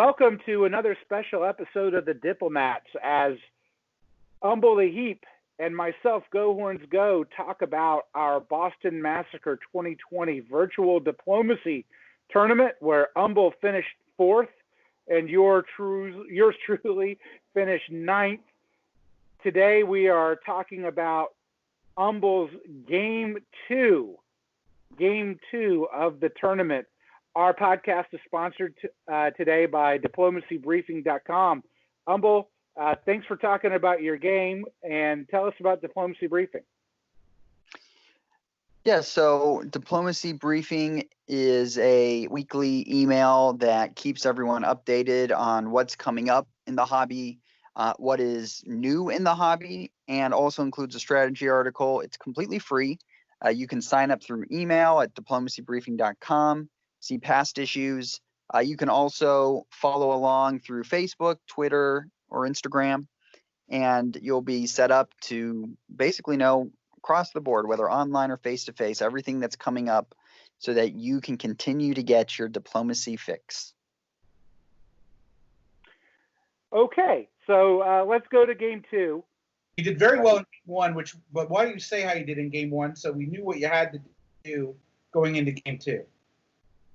Welcome to another special episode of The Diplomats as Umble the Heap and myself, Go Horns Go, talk about our Boston Massacre 2020 virtual diplomacy tournament where Umble finished fourth and yours truly finished ninth. Today we are talking about Umble's game two of the tournament. Our podcast is sponsored today by diplomacybriefing.com. Umble, thanks for talking about your game, and tell us about Diplomacy Briefing. Yeah, so Diplomacy Briefing is a weekly email that keeps everyone updated on what's coming up in the hobby, what is new in the hobby, and also includes a strategy article. It's completely free. You can sign up through email at diplomacybriefing.com, see past issues. You can also follow along through Facebook, Twitter, or Instagram, and you'll be set up to basically know across the board, whether online or face-to-face, everything that's coming up so that you can continue to get your diplomacy fix. Okay, so let's go to game two. You did very well in game one, but why don't you say how you did in game one so we knew what you had to do going into game two?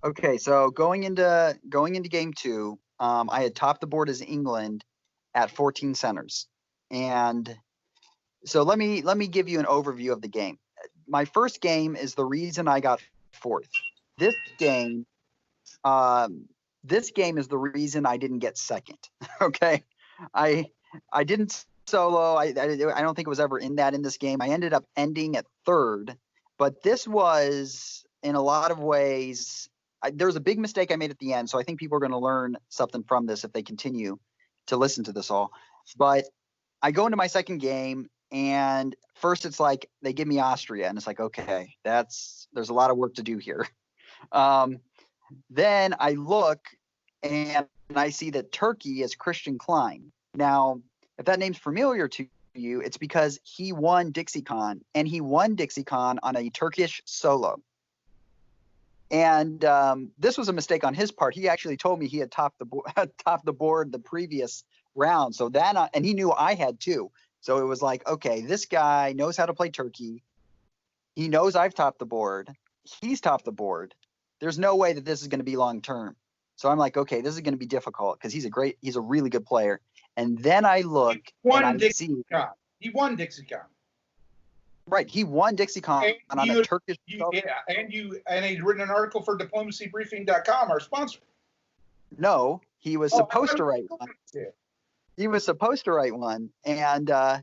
Okay, so going into game two, I had topped the board as England at 14 centers. And so let me give you an overview of the game. My first game is the reason I got fourth. This game is the reason I didn't get second. Okay, I didn't solo. I don't think it was ever in this game. I ended up ending at third, but this was in a lot of ways. There was a big mistake I made at the end, so I think people are going to learn something from this if they continue to listen to this all. But I go into my second game, and first it's like they give me Austria, and it's like, okay, there's a lot of work to do here. Then I look, and I see that Turkey is Christian Klein. Now, if that name's familiar to you, it's because he won DixieCon, and he won DixieCon on a Turkish solo. And this was a mistake on his part. He actually told me he had topped the board the previous round. So that, and he knew I had too. So it was like, okay, this guy knows how to play Turkey. He knows I've topped the board. He's topped the board. There's no way that this is going to be long term. So I'm like, okay, this is going to be difficult because he's a really good player. And then I look, He won DixieCon. Right, he won DixieCon on a Turkish. And he'd written an article for diplomacybriefing.com, our sponsor. No, he was supposed to write one. He was supposed to write one, and I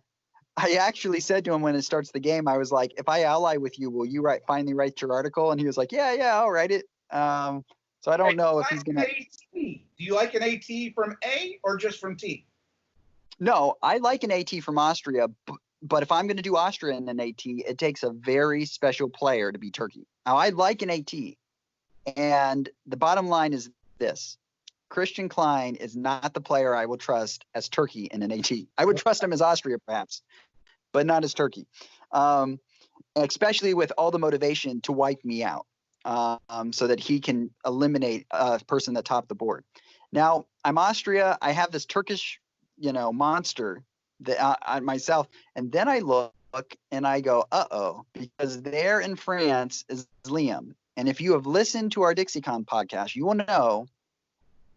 actually said to him when it starts the game, I was like, "If I ally with you, will you finally write your article?" And he was like, "Yeah, I'll write it." So I don't know if he's gonna. Do you like an AT from A or just from T? No, I like an AT from Austria. But if I'm going to do Austria in an AT, it takes a very special player to be Turkey. Now, I like an AT. And the bottom line is this. Christian Klein is not the player I will trust as Turkey in an AT. I would trust him as Austria, perhaps, but not as Turkey. Especially with all the motivation to wipe me out so that he can eliminate a person that topped the board. Now, I'm Austria. I have this Turkish, monster myself, and then I look and I go, because there in France is Liam. And if you have listened to our DixieCon podcast, you will know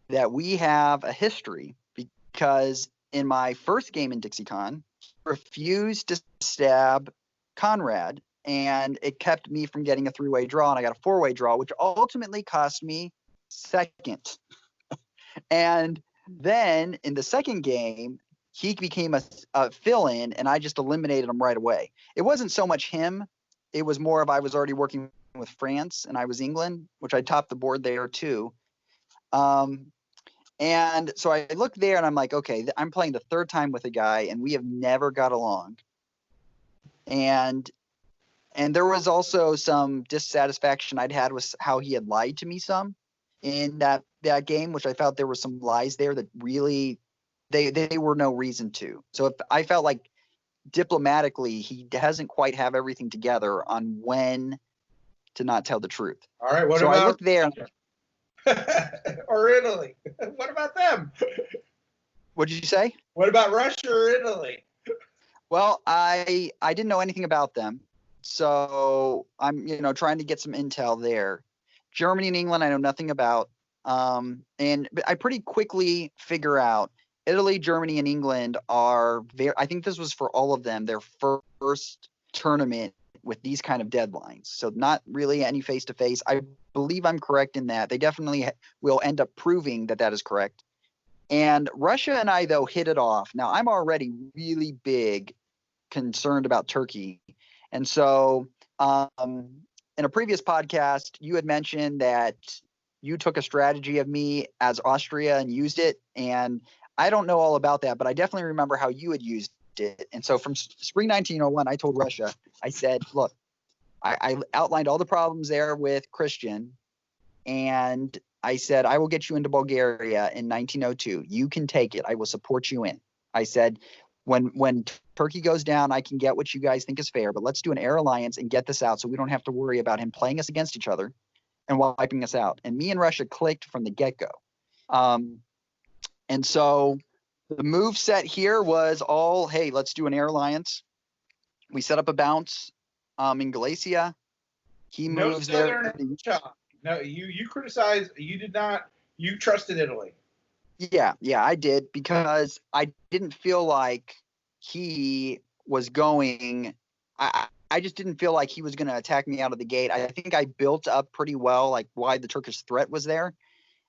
that we have a history because in my first game in DixieCon, he refused to stab Conrad, and it kept me from getting a 3-way draw, and I got a 4-way draw, which ultimately cost me second. And then in the second game, he became a fill-in, and I just eliminated him right away. It wasn't so much him. It was more of I was already working with France, and I was England, which I topped the board there too. And so I look there, and I'm like, okay, I'm playing the third time with a guy, and we have never got along. And there was also some dissatisfaction I'd had with how he had lied to me some in that game, which I felt there were some lies there that really – they were no reason to. So if I felt like diplomatically he doesn't quite have everything together on when to not tell the truth. All right. I look there. or Italy? What about them? What'd you say? What about Russia or Italy? Well, I didn't know anything about them, so I'm trying to get some intel there. Germany and England, I know nothing about, and I pretty quickly figure out Italy, Germany, and England are very. I think this was for all of them their first tournament with these kind of deadlines, so not really any face to face. I believe I'm correct in that. They definitely will end up proving that is correct. And Russia and I, though, hit it off. Now, I'm already really big concerned about Turkey. And so in a previous podcast, you had mentioned that you took a strategy of me as Austria and used it. And I don't know all about that, but I definitely remember how you had used it. And so from spring 1901, I told Russia, I said, look, I outlined all the problems there with Christian. And I said, I will get you into Bulgaria in 1902. You can take it. I will support you in. I said, when Turkey goes down, I can get what you guys think is fair, but let's do an air alliance and get this out so we don't have to worry about him playing us against each other and wiping us out. And me and Russia clicked from the get-go. And so the move set here was all, hey, let's do an air alliance. We set up a bounce in Galicia. He moves there. No, you criticized. You did not. You trusted Italy. Yeah, I did, because I didn't feel like he was going. I just didn't feel like he was going to attack me out of the gate. I think I built up pretty well, like why the Turkish threat was there,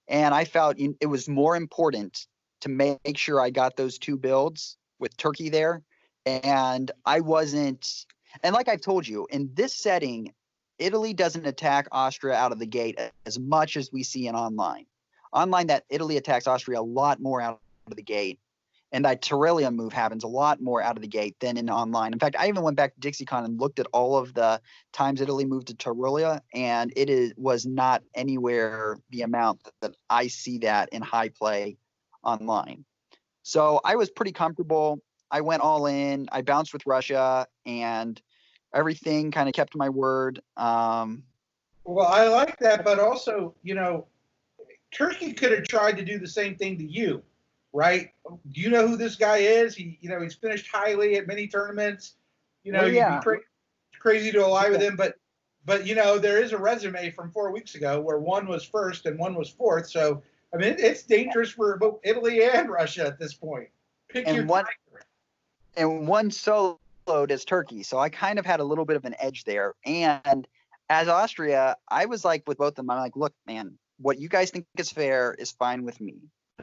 and I felt it was more important to make sure I got those two builds with Turkey there, and I wasn't. And like I've told you, in this setting, Italy doesn't attack Austria out of the gate as much as we see in online. Online, that Italy attacks Austria a lot more out of the gate, and that Taurelium move happens a lot more out of the gate than in online. In fact, I even went back to DixieCon and looked at all of the times Italy moved to Taurelia, and was not anywhere the amount that I see that in high play online. So I was pretty comfortable. I went all in. I bounced with Russia, and everything kind of kept my word. Well, I like that, but also, Turkey could have tried to do the same thing to you, right? Do you know who this guy is? He's finished highly at many tournaments. Well, yeah. You'd be crazy to ally with him, but there is a resume from 4 weeks ago where one was first and one was fourth. So I mean, it's dangerous for both Italy and Russia at this point. Pick your tiger. And one soloed as Turkey, so I kind of had a little bit of an edge there. And as Austria, I was like with both of them. I'm like, look, man, what you guys think is fair is fine with me.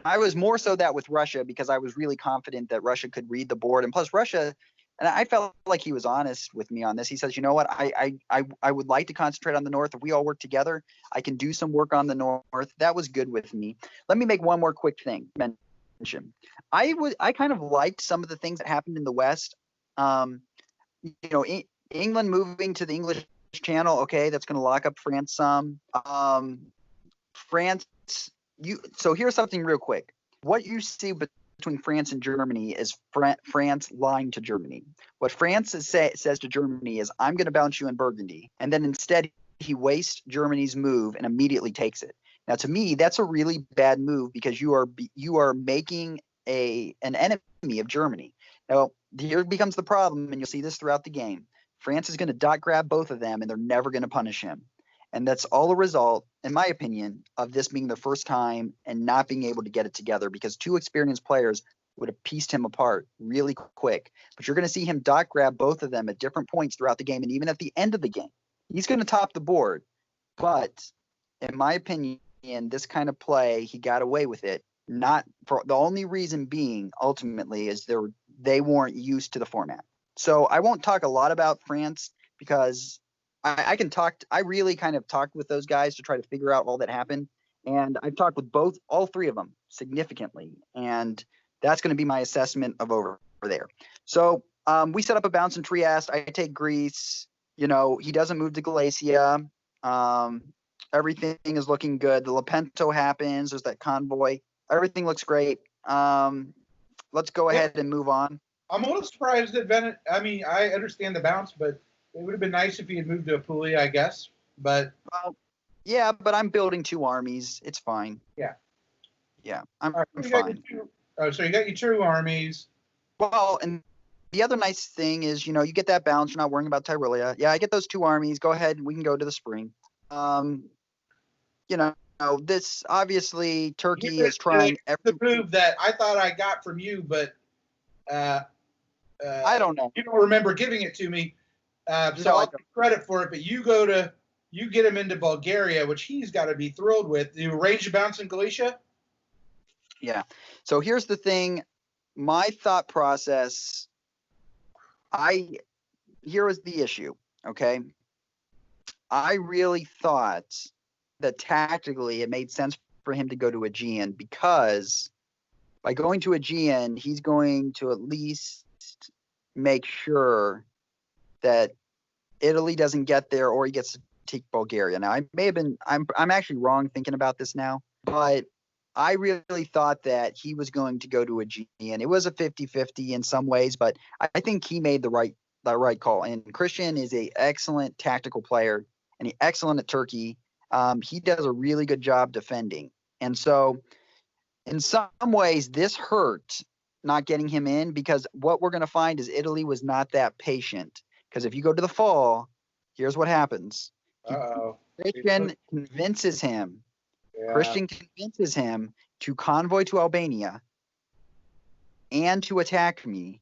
I was more so that with Russia because I was really confident that Russia could read the board. And plus Russia, and I felt like he was honest with me on this. He says, you know what, I would like to concentrate on the North. If we all work together, I can do some work on the North. That was good with me. Let me make one more quick thing mention. I kind of liked some of the things that happened in the West. England moving to the English Channel, okay, that's going to lock up France some. France, so here's something real quick. What you see between France and Germany is France lying to Germany. What France says to Germany is, I'm going to bounce you in Burgundy. And then instead, he wastes Germany's move and immediately takes it. Now, to me, that's a really bad move because you are making an enemy of Germany. Now, here becomes the problem, and you'll see this throughout the game. France is going to dot grab both of them, and they're never going to punish him. And that's all a result, in my opinion, of this being their first time and not being able to get it together because two experienced players would have pieced him apart really quick. But you're going to see him dot grab both of them at different points throughout the game and even at the end of the game. He's going to top the board. But in my opinion, this kind of play, he got away with it. Not for the only reason being ultimately is they weren't used to the format. So I won't talk a lot about France because I really kind of talked with those guys to try to figure out all that happened. And I've talked with all three of them significantly. And that's going to be my assessment of over there. So we set up a bounce in Trieste. I take Greece. He doesn't move to Galicia. Everything is looking good. The Lepanto happens. There's that convoy. Everything looks great. Let's go ahead and move on. I'm a little surprised that Bennett. I mean, I understand the bounce, but it would have been nice if he had moved to Apulia, I guess. But Yeah, but I'm building 2 armies. It's fine. Yeah. Yeah, I'm You fine. so you got your 2 armies. Well, and the other nice thing is, you get that balance. You're not worrying about Tyrolia. Yeah, I get those 2 armies. Go ahead. We can go to the spring. You know, this obviously Turkey is trying the move that I thought I got from you, but I don't know. You don't remember giving it to me. So I'll take credit for it, but you get him into Bulgaria, which he's got to be thrilled with. You arrange a bounce in Galicia? Yeah. So here's the thing. My thought process, here was the issue, okay? I really thought that tactically it made sense for him to go to Aegean, because by going to Aegean, he's going to at least make sure that Italy doesn't get there, or he gets to take Bulgaria. Now, I'm actually wrong thinking about this now, but I really thought that he was going to go to Aegean. It was a 50-50 in some ways, but I think he made the right call. And Christian is an excellent tactical player, and he's excellent at Turkey. He does a really good job defending. And so in some ways, this hurt not getting him in, because what we're going to find is Italy was not that patient. Because if you go to the fall, here's what happens. Christian convinces him. Yeah. Christian convinces him to convoy to Albania and to attack me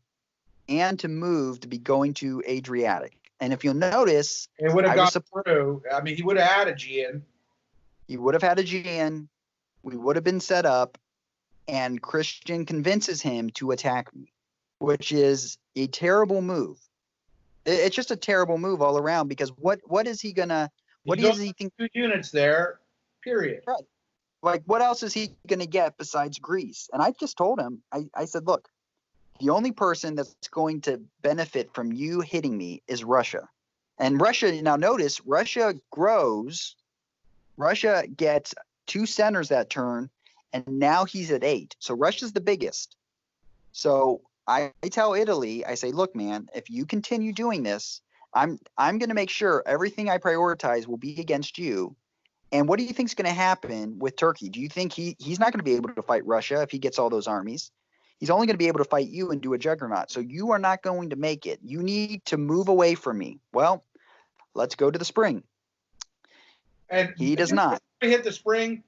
and to move to be going to Adriatic. And if you'll notice, it would have gone through. I mean, he would have had Aegean. He would have had Aegean. We would have been set up. And Christian convinces him to attack me, which is a terrible move. It's just a terrible move all around, because what is he gonna? What does he think? 2 units there, period. Right. Like, what else is he gonna get besides Greece? And I just told him, I said, look, the only person that's going to benefit from you hitting me is Russia. And Russia, now notice, Russia grows. Russia gets 2 centers that turn, and now he's at 8. So Russia's the biggest. So I tell Italy, I say, look, man, if you continue doing this, I'm going to make sure everything I prioritize will be against you. And what do you think is going to happen with Turkey? Do you think he's not going to be able to fight Russia if he gets all those armies? He's only going to be able to fight you and do a juggernaut. So you are not going to make it. You need to move away from me. Well, let's go to the spring. And he does not. Hit the spring.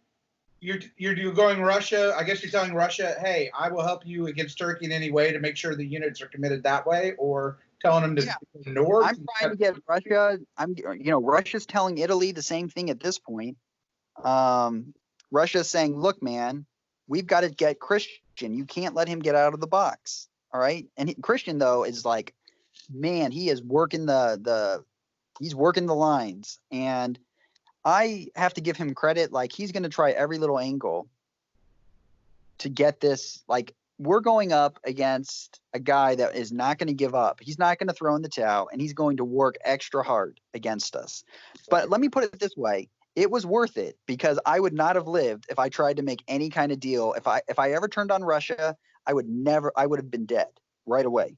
You're going Russia. I guess you're telling Russia, hey, I will help you against Turkey in any way to make sure the units are committed that way, or telling them to go north. I'm trying to get Russia. Russia's telling Italy the same thing at this point. Russia's saying, look, man, we've got to get Christian. You can't let him get out of the box. All right. And Christian, though, is like, man, he is working he's working the lines. And I have to give him credit. Like, he's going to try every little angle to get this. Like, we're going up against a guy that is not going to give up. He's not going to throw in the towel, and he's going to work extra hard against us. But let me put it this way. It was worth it, because I would not have lived if I tried to make any kind of deal. If I ever turned on Russia, I would have been dead right away.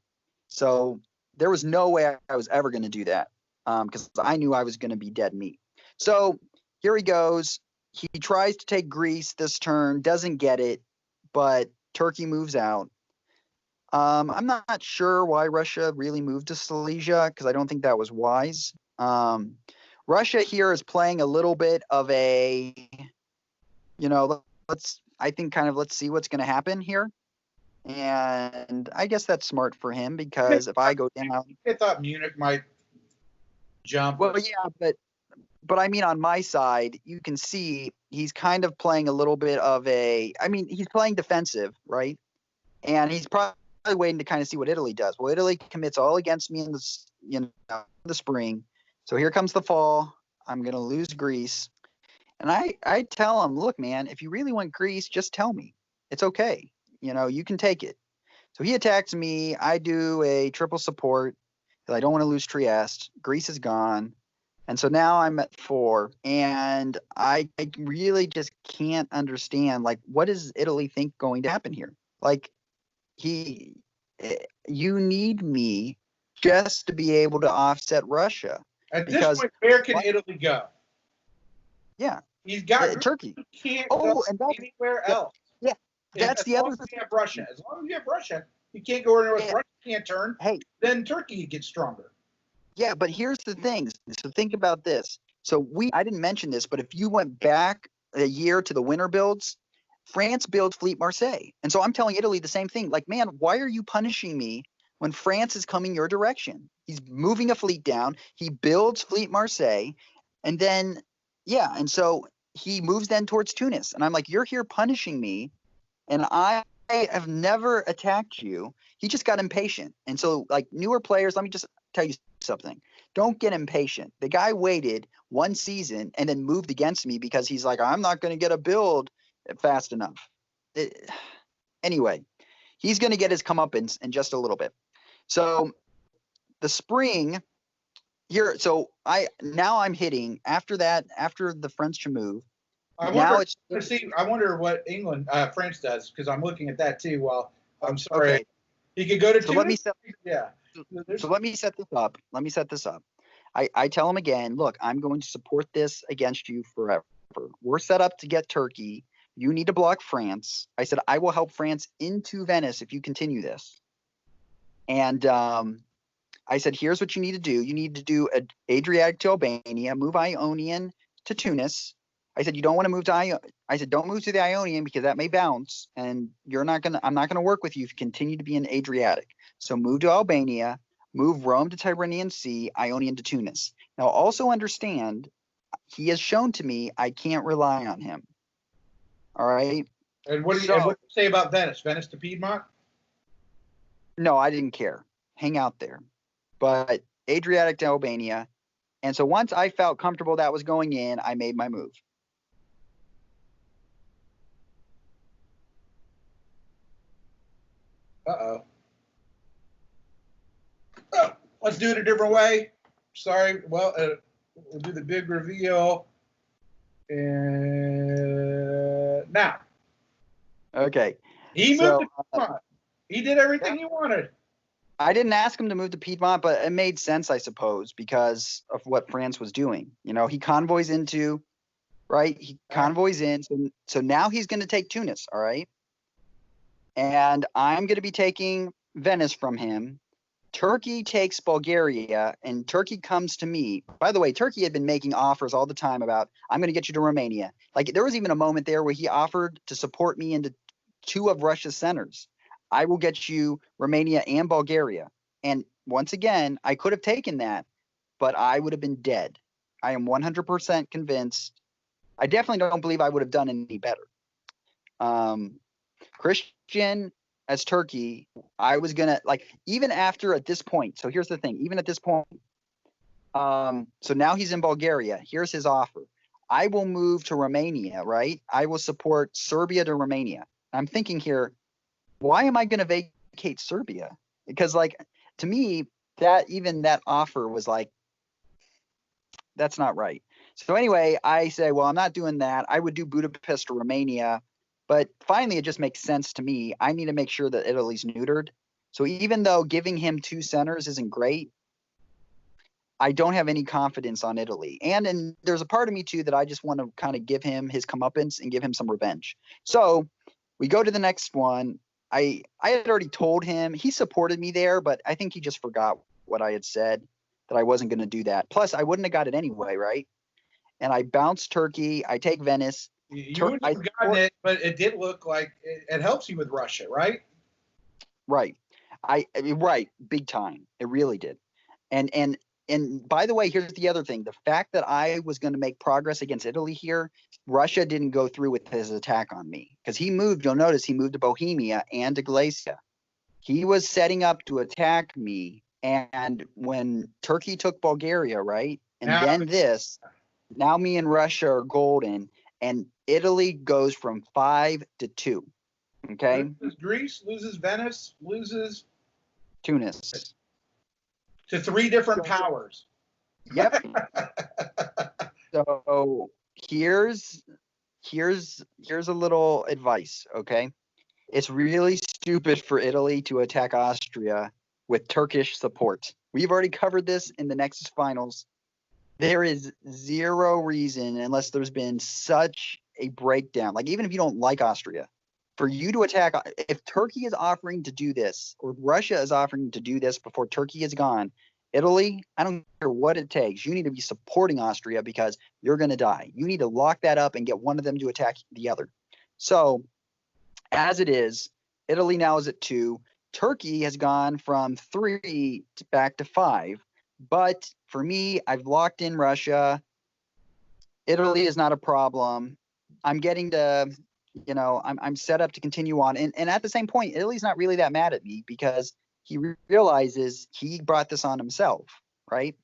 So there was no way I was ever going to do that, because I knew I was going to be dead meat. So here he goes. He tries to take Greece this turn, doesn't get it, but Turkey moves out. I'm not sure why Russia really moved to Silesia, because I don't think that was wise. Russia here is playing a little bit of a, let's see what's going to happen here. And I guess that's smart for him, because if I go down, I thought Munich might jump. Well, yeah, but I mean, on my side, you can see he's kind of playing a little bit of he's playing defensive, right? And he's probably waiting to kind of see what Italy does. Well, Italy commits all against me in the spring. So here comes the fall. I'm going to lose Greece. And I tell him, look, man, if you really want Greece, just tell me. It's okay. You can take it. So he attacks me. I do a triple support because I don't want to lose Trieste. Greece is gone. And so now I'm at 4, and I really just can't understand, like, what does Italy think going to happen here? Like, you need me just to be able to offset Russia. At this point, where can Italy go? Yeah. He's got Turkey. He can't Oh, go and that's anywhere else. yeah. That's As the long other as you thing. have Russia. As long as you have Russia, you can't go anywhere else. Yeah. Russia can't turn. Hey, Then Turkey gets stronger. yeah, but here's the thing. So think about this. So I didn't mention this, but if you went back a year to the winter builds, France built Fleet Marseille. And so I'm telling Italy the same thing. Like, man, why are you punishing me when France is coming your direction? He's moving a fleet down. He builds Fleet Marseille. And then, yeah, and so he moves then towards Tunis. And I'm like, you're here punishing me. And I have never attacked you. He just got impatient. And so, like, newer players, let me just tell you something. Don't get impatient. The guy waited one season and then moved against me because he's like, I'm not going to get a build fast enough. Anyway, he's going to get his comeuppance in just a little bit. So the spring here. So I'm hitting after that, after the French move. I wonder what England, France does, because I'm looking at that too. Well, I'm sorry. Okay. He could go to So Tunis. let me set, Yeah. So let me set this up. I tell him again, look, I'm going to support this against you forever. We're set up to get Turkey. You need to block France. I said, I will help France into Venice if you continue this. And I said, here's what you need to do. You need to do Adriatic to Albania, move Ionian to Tunis. I said, you don't want to move to I said, don't move to the Ionian because that may bounce, and I'm not gonna work with you if you continue to be in Adriatic. So move to Albania, move Rome to Tyrrhenian Sea, Ionian to Tunis. Now also understand, he has shown to me I can't rely on him. All right. And what do you say about Venice? Venice to Piedmont? No, I didn't care. Hang out there. But Adriatic to Albania. And so once I felt comfortable that was going in, I made my move. Uh-oh. Oh, let's do it a different way. Sorry. Well, we'll do the big reveal. And now. Okay. He moved to Piedmont. He did everything he wanted. I didn't ask him to move to Piedmont, but it made sense, I suppose, because of what France was doing. You know, he convoys into, right? He convoys in. So now he's going to take Tunis, all right? And I'm going to be taking Venice from him. Turkey takes Bulgaria, and Turkey comes to me. By the way, Turkey had been making offers all the time about, I'm going to get you to Romania. Like, there was even a moment there where he offered to support me into 2 of Russia's centers. I will get you Romania and Bulgaria. And once again, I could have taken that, but I would have been dead. I am 100% convinced. I definitely don't believe I would have done any better. Christian as Turkey, I was going to, like, even after at this point. So here's the thing. Even at this point, so now he's in Bulgaria. Here's his offer. I will move to Romania, right? I will support Serbia to Romania. I'm thinking here, why am I going to vacate Serbia? Because, like, to me, that offer was like, that's not right. So anyway, I say, well, I'm not doing that. I would do Budapest to Romania. But finally, it just makes sense to me. I need to make sure that Italy's neutered. So even though giving him 2 centers isn't great, I don't have any confidence on Italy. And there's a part of me, too, that I just want to kind of give him his comeuppance and give him some revenge. So we go to the next one. I had already told him. He supported me there, but I think he just forgot what I had said, that I wasn't going to do that. Plus, I wouldn't have got it anyway, right? And I bounce Turkey. I take Venice. You wouldn't have gotten it, but it did look like it helps you with Russia, right? Right. Right. Big time. It really did. And by the way, here's the other thing. The fact that I was going to make progress against Italy here, Russia didn't go through with his attack on me because he moved. You'll notice he moved to Bohemia and to Galicia. He was setting up to attack me. And when Turkey took Bulgaria, right? And now me and Russia are golden. And Italy goes from 5 to 2. Okay. Loses Greece, loses Venice, loses Tunis to 3 different powers. Yep. So here's a little advice. Okay. It's really stupid for Italy to attack Austria with Turkish support. We've already covered this in the Nexus finals. There is zero reason, unless there's been such a breakdown, like even if you don't like Austria, for you to attack. If Turkey is offering to do this, or Russia is offering to do this before Turkey is gone, Italy, I don't care what it takes. You need to be supporting Austria because you're going to die. You need to lock that up and get one of them to attack the other. So, as it is, Italy now is at 2. Turkey has gone from 3 back to 5. But for me, I've locked in Russia. Italy is not a problem. I'm getting to, I'm set up to continue on. And at the same point, Italy's not really that mad at me because he realizes he brought this on himself, right?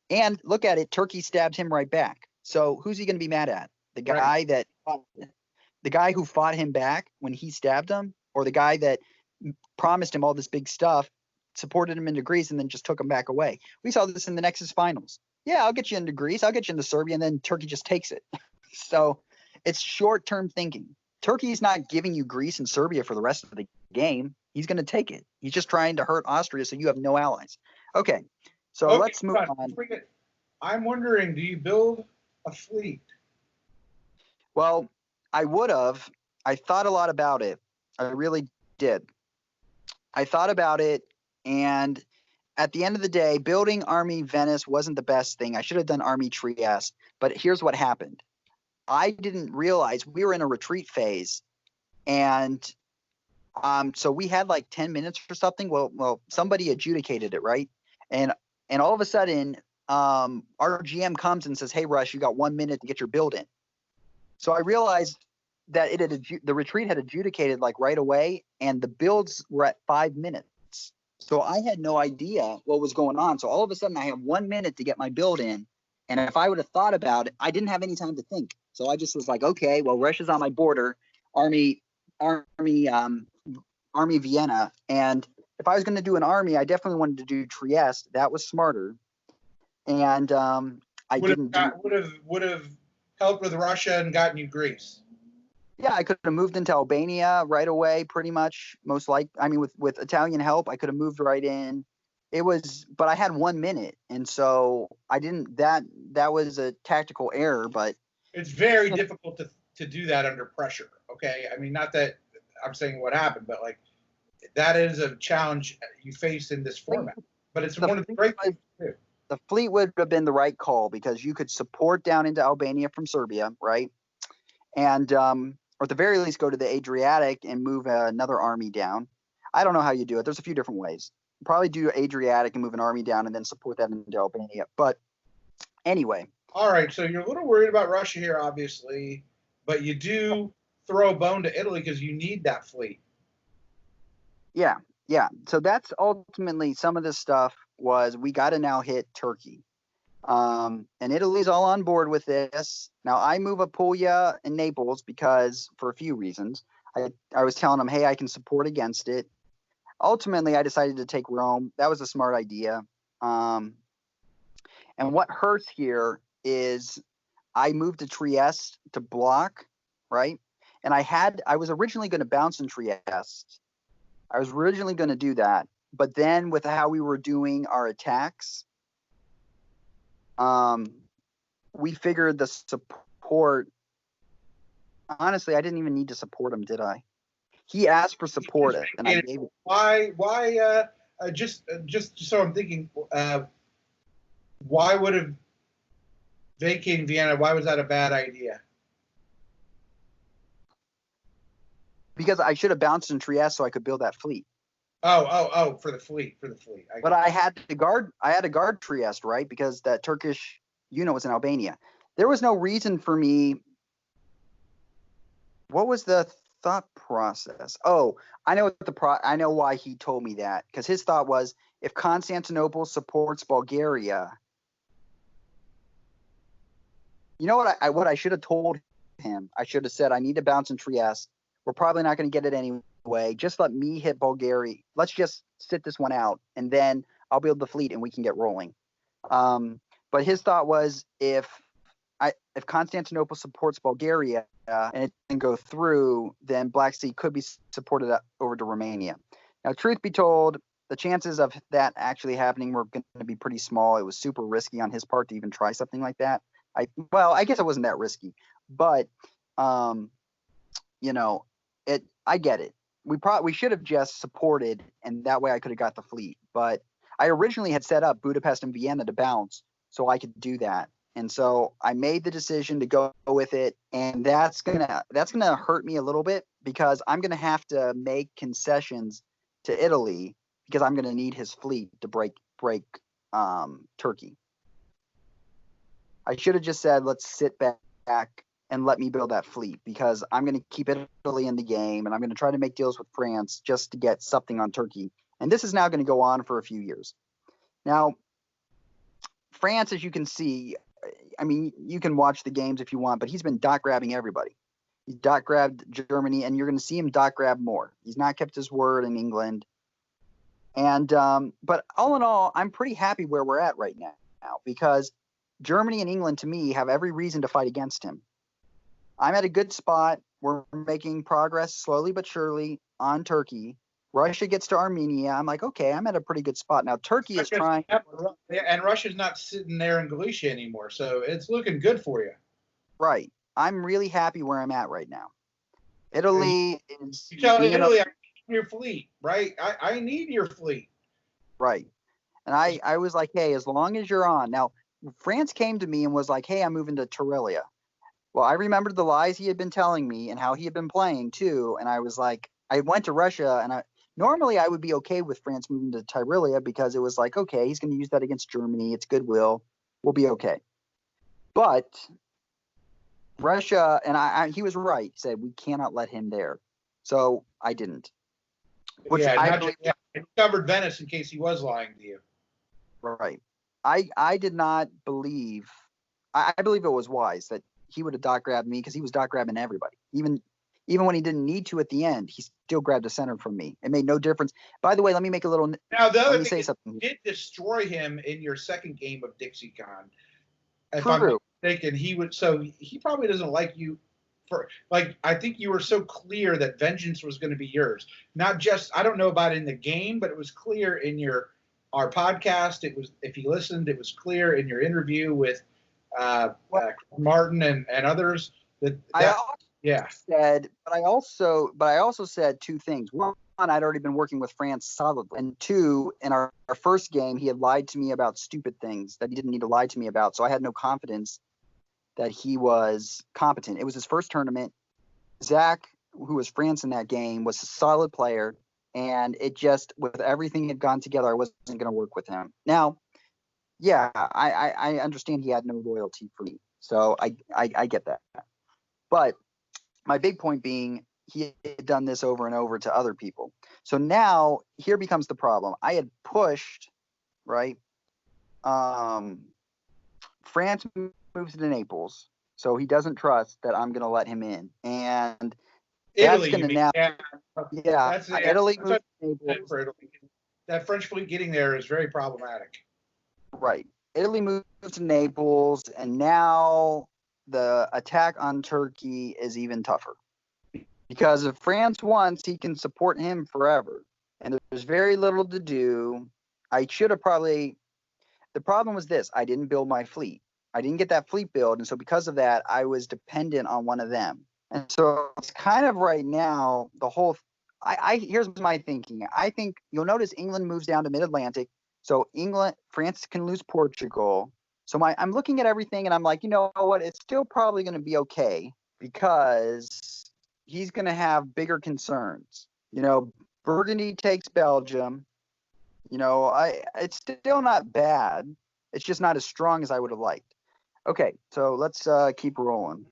And look at it, Turkey stabbed him right back. So who's he going to be mad at? The guy the guy who fought him back when he stabbed him, or the guy that promised him all this big stuff, supported him into Greece, and then just took him back away. We saw this in the Nexus finals. Yeah, I'll get you into Greece, I'll get you into Serbia, and then Turkey just takes it. So it's short-term thinking. Turkey's not giving you Greece and Serbia for the rest of the game. He's going to take it. He's just trying to hurt Austria so you have no allies. Okay, so let's move on. I'm wondering, do you build a fleet? Well, I would have. I thought a lot about it. I really did. I thought about it, and at the end of the day, building Army Venice wasn't the best thing. I should have done Army Trieste, but here's what happened. I didn't realize we were in a retreat phase, and so we had like 10 minutes or something. Well, somebody adjudicated it, right? And all of a sudden, our GM comes and says, "Hey, Rush, you got 1 minute to get your build in." So I realized that the retreat had adjudicated like right away, and the builds were at 5 minutes. So I had no idea what was going on. So all of a sudden, I have 1 minute to get my build in, and if I would have thought about it, I didn't have any time to think. So I just was like, okay, well, Russia's on my border, Army Vienna, and if I was going to do an army, I definitely wanted to do Trieste. That was smarter, and I didn't. Would have helped with Russia and gotten you Greece. Yeah, I could have moved into Albania right away, pretty much. With Italian help, I could have moved right in. But I had 1 minute, and so I didn't. That was a tactical error, but it's very difficult to do that under pressure. Okay, I mean, not that I'm saying what happened, but like that is a challenge you face in this format. But it's one of the great things to do. The fleet would have been the right call because you could support down into Albania from Serbia, right? And or at the very least go to the Adriatic and move another army down. I don't know how you do it. There's a few different ways. Probably do Adriatic and move an army down and then support that into Albania. But anyway. All right, so you're a little worried about Russia here, obviously, but you do throw a bone to Italy because you need that fleet. Yeah. So that's ultimately some of this stuff was we got to now hit Turkey. And Italy's all on board with this. Now I move Apulia and Naples because for a few reasons. I was telling them, hey, I can support against it. Ultimately, I decided to take Rome. That was a smart idea. And what hurts here is I moved to Trieste to block, right? And I was originally going to bounce in Trieste. I was originally going to do that. But then with how we were doing our attacks, we figured the support. Honestly, I didn't even need to support him, did I? He asked for support, and I gave it. Why? Just so I'm thinking, why would have vacating Vienna? Why was that a bad idea? Because I should have bounced in Trieste so I could build that fleet. Oh, for the fleet. But I had to guard Trieste, right? Because that Turkish unit was in Albania. There was no reason for me. What was the thought process? Oh, I know I know why he told me that. Because his thought was, if Constantinople supports Bulgaria, you know what I should have told him? I should have said, I need to bounce in Trieste. We're probably not going to get it anyway. Just let me hit Bulgaria. Let's just sit this one out, and then I'll build the fleet and we can get rolling. But his thought was, if Constantinople supports Bulgaria and it didn't go through, then Black Sea could be supported over to Romania. Now, truth be told, the chances of that actually happening were going to be pretty small. It was super risky on his part to even try something like that. I guess it wasn't that risky, but you know, I get it. We should have just supported, and that way I could have got the fleet. But I originally had set up Budapest and Vienna to bounce, so I could do that. And so I made the decision to go with it, and that's gonna hurt me a little bit because I'm gonna have to make concessions to Italy because I'm gonna need his fleet to break Turkey. I should have just said, let's sit back and let me build that fleet because I'm going to keep Italy in the game and I'm going to try to make deals with France just to get something on Turkey. And this is now going to go on for a few years. Now, France, as you can see, I mean, you can watch the games if you want, but he's been dot grabbing everybody. He dot grabbed Germany, and you're going to see him dot grab more. He's not kept his word in England. And but all in all, I'm pretty happy where we're at right now because Germany and England, to me, have every reason to fight against him. I'm at a good spot. We're making progress slowly but surely on Turkey. Russia gets to Armenia. I'm like, okay, I'm at a pretty good spot. Now, Turkey is trying. And Russia's not sitting there in Galicia anymore, so it's looking good for you. Right. I'm really happy where I'm at right now. Italy is. You tell Italy, I need your fleet, right? I need your fleet. Right. And I was like, hey, as long as you're on. Now, France came to me and was like, hey, I'm moving to Tyrelia. Well, I remembered the lies he had been telling me and how he had been playing too. And I was like, I went to Russia and normally I would be okay with France moving to Tyrelia because it was like, okay, he's going to use that against Germany. It's goodwill. We'll be okay. But Russia, and he was right. He said, we cannot let him there. So I didn't. Which it covered Venice in case he was lying to you. Right. I did not believe, I believe it was wise that he would have dot grabbed me because he was dot grabbing everybody. Even when he didn't need to at the end, he still grabbed a center from me. It made no difference. By the way, let me make a little. Now the other thing is, you did destroy him in your second game of DixieCon. If I'm not mistaken, he probably doesn't like you. I think you were so clear that vengeance was going to be yours. Not just, I don't know about in the game, but it was clear in our podcast. It was, if you listened, it was clear in your interview with Martin and others I also said two things. One, I'd already been working with France solidly, and two, in our first game, he had lied to me about stupid things that he didn't need to lie to me about. So I had no confidence that he was competent. It was his first tournament. Zach, who was France in that game, was a solid player, and it just, with everything had gone together, I wasn't going to work with him. Now, yeah, I understand he had no loyalty for me, so I get that. But my big point being, he had done this over and over to other people. So now here becomes the problem. I had pushed, right? France moves to Naples, so he doesn't trust that I'm going to let him in, and Italy, that's going to now. Yeah, Italy moves to Naples. That French fleet getting there is very problematic. Right. Italy moves to Naples, and now the attack on Turkey is even tougher. Because if France wants, he can support him forever. And there's very little to do. I should have probably. The problem was this: I didn't build my fleet. I didn't get that fleet build. And so because of that, I was dependent on one of them. And so it's kind of right now, the whole. Here's my thinking. I think you'll notice England moves down to mid-Atlantic. So France can lose Portugal. So I'm looking at everything and I'm like, you know what? It's still probably going to be okay because he's going to have bigger concerns. You know, Burgundy takes Belgium. You know, it's still not bad. It's just not as strong as I would have liked. Okay, so let's keep rolling.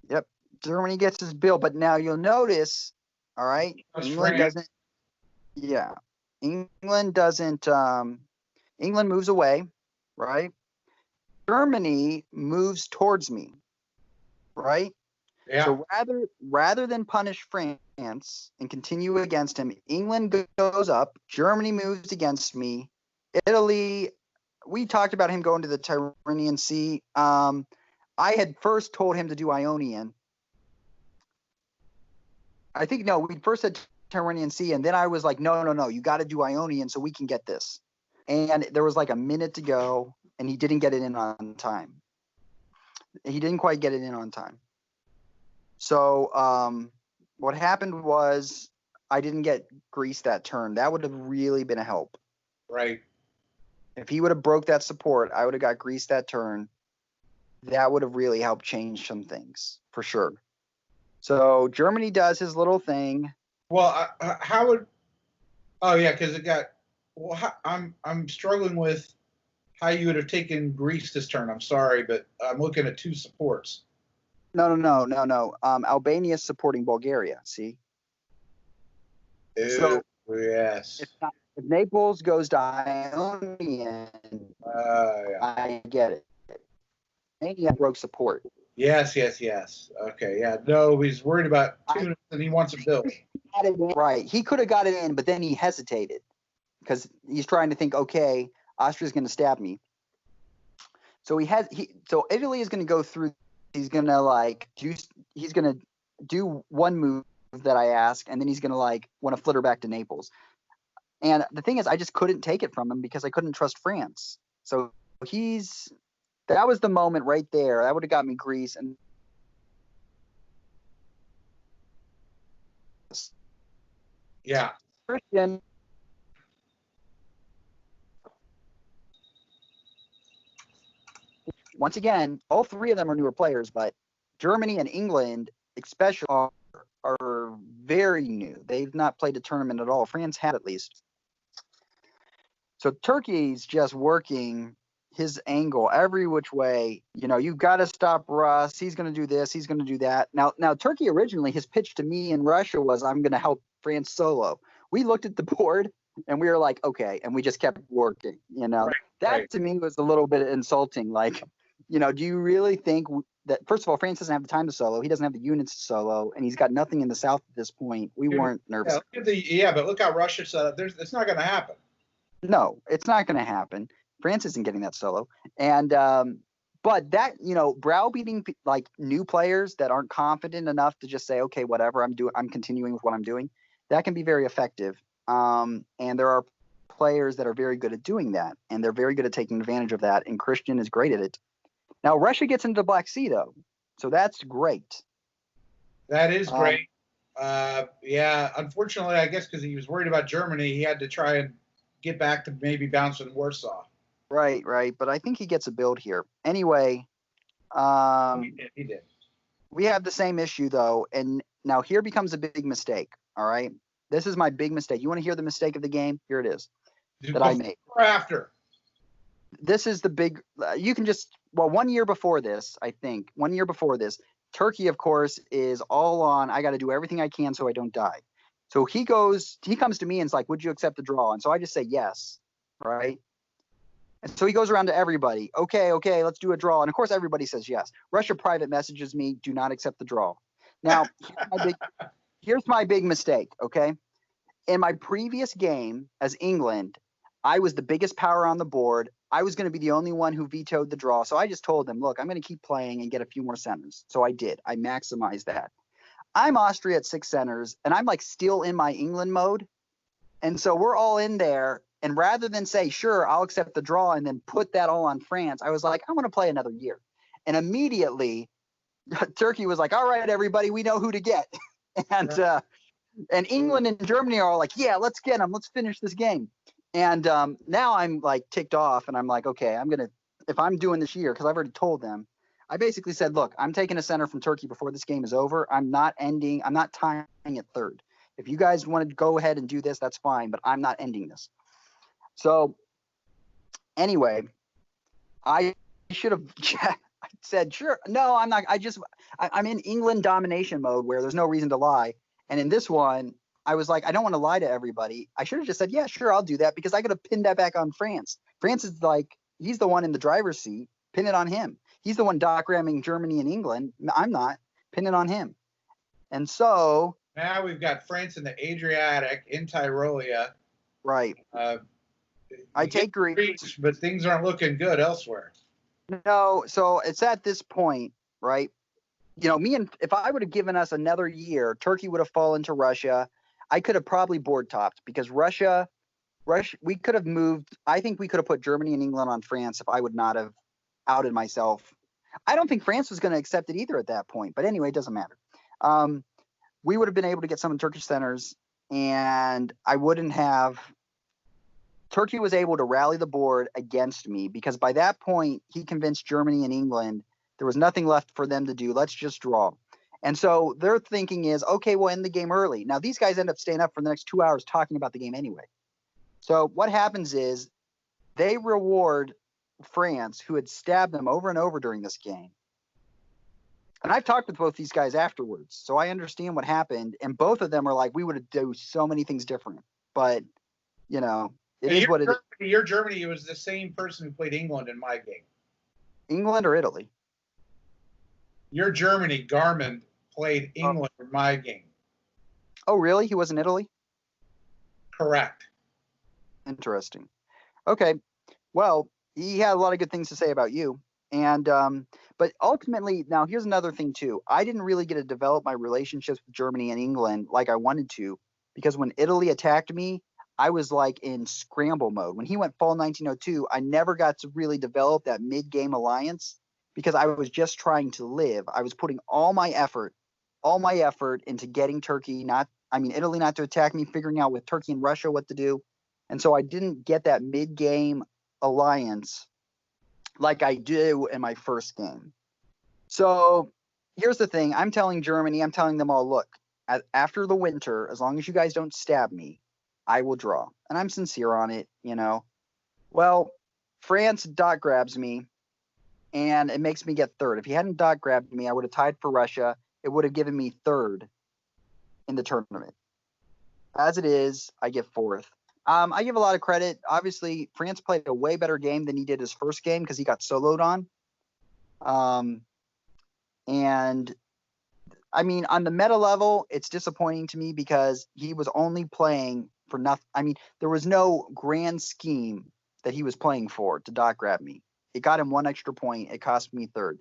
Yep, Germany gets his bill, but now you'll notice, all right, England doesn't. Yeah, England doesn't. England moves away, right? Germany moves towards me, right? Yeah. So rather than punish France and continue against him, England goes up. Germany moves against me. Italy, we talked about him going to the Tyrrhenian Sea. I had first told him to do Ionian. I think, no, we first said Tyrrhenian Sea, and then I was like, no, you got to do Ionian so we can get this. And there was like a minute to go, and he didn't get it in on time. He didn't quite get it in on time. So what happened was I didn't get Greece that turn. That would have really been a help. Right. If he would have broke that support, I would have got Greece that turn. That would have really helped change some things, for sure. So Germany does his little thing. Well, how would? Oh yeah, because it got. Well, I'm struggling with how you would have taken Greece this turn. I'm sorry, but I'm looking at 2 supports. No. Albania's supporting Bulgaria. See. So yes. If Naples goes to Ionian, Yeah. I get it. Albania broke support. Yes. Okay, yeah. No, he's worried about Tunis and he wants a bill. Right. He could have got it in, but then he hesitated because he's trying to think, okay, Austria's going to stab me. So so Italy is going to go through. He's going to do one move that I ask, and then he's going to want to flitter back to Naples. And the thing is, I just couldn't take it from him because I couldn't trust France. So that was the moment right there. That would have got me Greece. And yeah, Christian. Once again, all 3 of them are newer players, but Germany and England especially are very new. They've not played a tournament at all. France had at least. So Turkey's just working his angle every which way. You've got to stop Russ. He's going to do this. He's going to do that. Now, Turkey originally, his pitch to me in Russia was, I'm going to help France solo. We looked at the board and we were like, okay. And we just kept working, That to me was a little bit insulting. Do you really think that, first of all, France doesn't have the time to solo. He doesn't have the units to solo, and he's got nothing in the south at this point. We weren't nervous. But look how Russia set up. It's not going to happen. No, it's not going to happen. France isn't getting that solo. And but that, browbeating new players that aren't confident enough to just say, okay, whatever, I'm continuing with what I'm doing, that can be very effective. And there are players that are very good at doing that, and they're very good at taking advantage of that, and Christian is great at it. Now, Russia gets into the Black Sea, though, so that's great. That is great. Yeah, unfortunately, I guess because he was worried about Germany, he had to try and get back to maybe bouncing Warsaw. Right. But I think he gets a build here. Anyway, he did. We have the same issue, though, and now here becomes a big mistake, all right? This is my big mistake. You want to hear the mistake of the game? Here it is that I made. Or after? This is the big you can just, 1 year before this, I think. 1 year before this, Turkey, of course, is all on, I got to do everything I can so I don't die. So he comes to me and it's like, would you accept the draw? And so I just say yes, right? And so he goes around to everybody. Okay, let's do a draw. And of course, everybody says yes. Russia private messages me, do not accept the draw. Now, here's my big mistake, okay? In my previous game as England, I was the biggest power on the board. I was going to be the only one who vetoed the draw. So I just told them, look, I'm going to keep playing and get a few more centers. So I did. I maximized that. I'm Austria at 6 centers, and I'm still in my England mode. And so we're all in there. And rather than say, sure, I'll accept the draw and then put that all on France, I was like, I want to play another year. And immediately, Turkey was like, all right, everybody, we know who to get. And England and Germany are all like, yeah, let's get them. Let's finish this game. And now I'm ticked off, and I'm like, okay, if I'm doing this year, because I've already told them, I basically said, look, I'm taking a center from Turkey before this game is over. I'm not tying at 3rd. If you guys want to go ahead and do this, that's fine, but I'm not ending this. So anyway, I should have said, sure, no, I'm not. I'm in England domination mode where there's no reason to lie. And in this one, I was like, I don't want to lie to everybody. I should have just said, yeah, sure, I'll do that, because I got to pin that back on France. France is he's the one in the driver's seat. Pin it on him. He's the one dock ramming Germany and England. I'm not. Pin it on him. And so now we've got France in the Adriatic, in Tyrolia. Right. I take Greece, but things aren't looking good elsewhere. No, so it's at this point, right? if I would have given us another year, Turkey would have fallen to Russia. I could have probably board topped because Russia, we could have moved. I think we could have put Germany and England on France if I would not have outed myself. I don't think France was going to accept it either at that point. But anyway, it doesn't matter. We would have been able to get some Turkish centers, and I wouldn't have. Turkey was able to rally the board against me because by that point, he convinced Germany and England there was nothing left for them to do. Let's just draw. And so their thinking is, okay, we'll end the game early. Now, these guys end up staying up for the next 2 hours talking about the game anyway. So what happens is they reward France, who had stabbed them over and over during this game. And I've talked with both these guys afterwards, so I understand what happened. And both of them are like, we would have done so many things different. But, it is what it is. Your Germany was the same person who played England in my game. England or Italy? Your Germany, Garmin, played England in my game. Oh, really? He was in Italy? Correct. Interesting. Okay. Well, he had a lot of good things to say about you. And but ultimately, now here's another thing too. I didn't really get to develop my relationships with Germany and England like I wanted to, because when Italy attacked me, I was like in scramble mode. When he went fall 1902, I never got to really develop that mid-game alliance because I was just trying to live. I was putting all my effort into getting Italy not to attack me, figuring out with Turkey and Russia what to do. And so I didn't get that mid-game alliance like I do in my first game. So here's the thing. I'm telling Germany, I'm telling them all, look, after the winter, as long as you guys don't stab me, I will draw. And I'm sincere on it, Well, France dot grabs me, and it makes me get third. If he hadn't dot grabbed me, I would have tied for Russia. It would have given me third in the tournament. As it is, I get fourth. I give a lot of credit. Obviously, France played a way better game than he did his first game because he got soloed on. And I mean, on the meta level, it's disappointing to me because he was only playing for nothing. I mean, there was no grand scheme that he was playing for to dot grab me. It got him one extra point. It cost me third.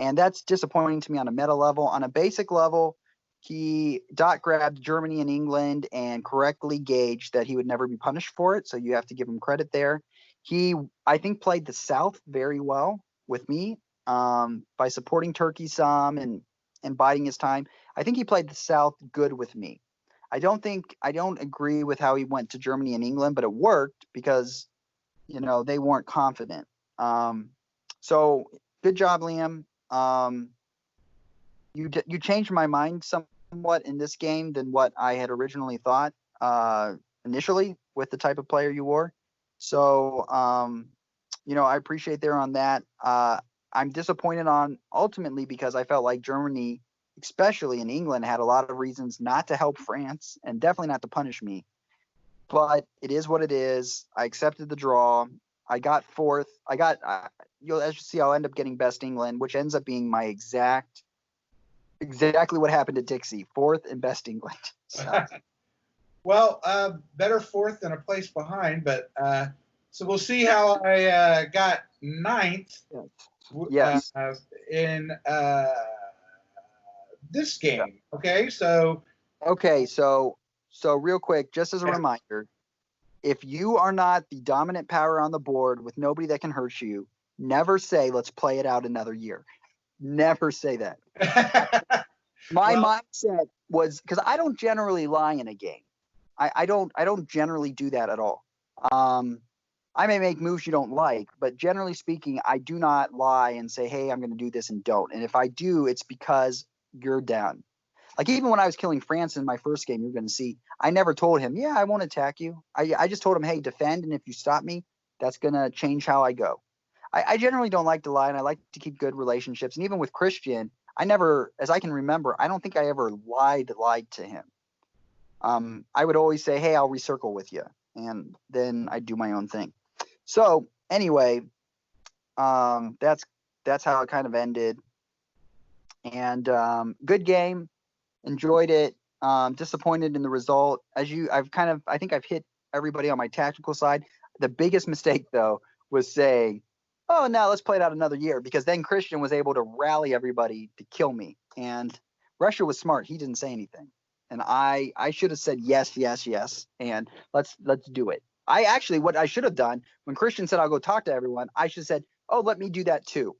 And that's disappointing to me on a meta level. On a basic level, he dot grabbed Germany and England and correctly gauged that he would never be punished for it. So you have to give him credit there. He, I think, played the South very well with me by supporting Turkey some and biding his time. I think he played the South good with me. I don't agree with how he went to Germany and England, but it worked because, they weren't confident. So good job, Liam. You changed my mind somewhat in this game than what I had originally thought initially with the type of player you were. So, I appreciate there on that. I'm disappointed on ultimately because I felt like Germany, especially in England, had a lot of reasons not to help France and definitely not to punish me. But it is what it is. I accepted the draw. I got fourth. As you see, I'll end up getting best England, which ends up being my exactly what happened to Dixie, fourth and best England. So. Well, better fourth than a place behind, but so we'll see how I got ninth. Yes. In this game. Okay, so real quick, just as a reminder, if you are not the dominant power on the board with nobody that can hurt you, never say let's play it out another year. Never say that. My mindset was because I don't generally lie in a game. I don't generally do that at all. I may make moves you don't like, but generally speaking, I do not lie and say, hey, I'm going to do this and don't. And if I do, it's because you're down. Like even when I was killing France in my first game, you're going to see, I never told him, yeah, I won't attack you. I just told him, hey, defend. And if you stop me, that's going to change how I go. I generally don't like to lie, and I like to keep good relationships. And even with Christian, I never, as I can remember, I don't think I ever lied to him. I would always say, hey, I'll recircle with you. And then I do my own thing. So anyway, that's how it kind of ended. And good game, enjoyed it. Disappointed in the result. I think I've hit everybody on my tactical side. The biggest mistake though was saying, oh no, let's play it out another year, because then Christian was able to rally everybody to kill me. And Russia was smart. He didn't say anything. And I should have said yes, yes, yes, and let's do it. What I should have done when Christian said I'll go talk to everyone, I should have said, oh, let me do that too.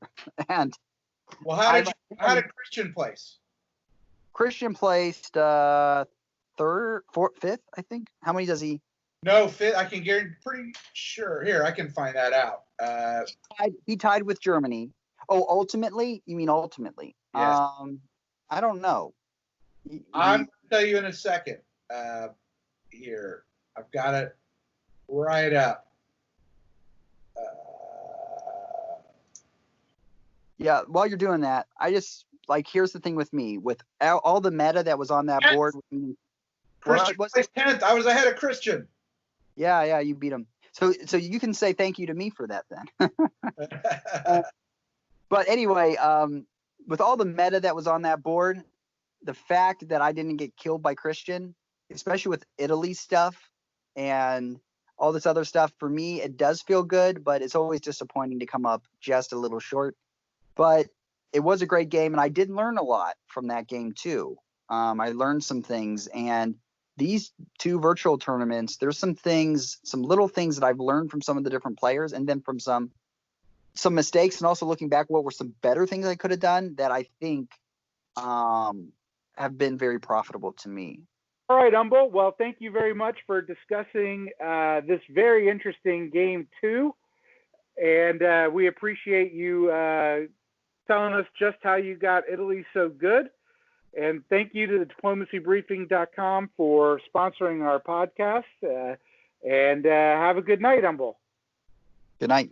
And well, how did Christian place? Christian placed third, fourth, fifth, I think. How many does he? No, fifth. I can guarantee. Pretty sure. Here, I can find that out. He tied with Germany. Oh, ultimately? You mean ultimately? Yes. I don't know. I'm going to tell you in a second. Here, I've got it right up. Yeah, while you're doing that, I just here's the thing with me, with all the meta that was on that board. Christian was 10th. I was ahead of Christian. Yeah, you beat him. So you can say thank you to me for that then. But anyway, with all the meta that was on that board, the fact that I didn't get killed by Christian, especially with Italy stuff and all this other stuff, for me, it does feel good, but it's always disappointing to come up just a little short. But it was a great game, and I did learn a lot from that game too. I learned some things, and these two virtual tournaments, there's some little things that I've learned from some of the different players, and then from some mistakes, and also looking back, what were some better things I could have done that I think have been very profitable to me. All right, Umble. Well, thank you very much for discussing this very interesting game 2. And we appreciate you telling us just how you got Italy so good. And thank you to the diplomacybriefing.com for sponsoring our podcast. And have a good night, Umble. Good night.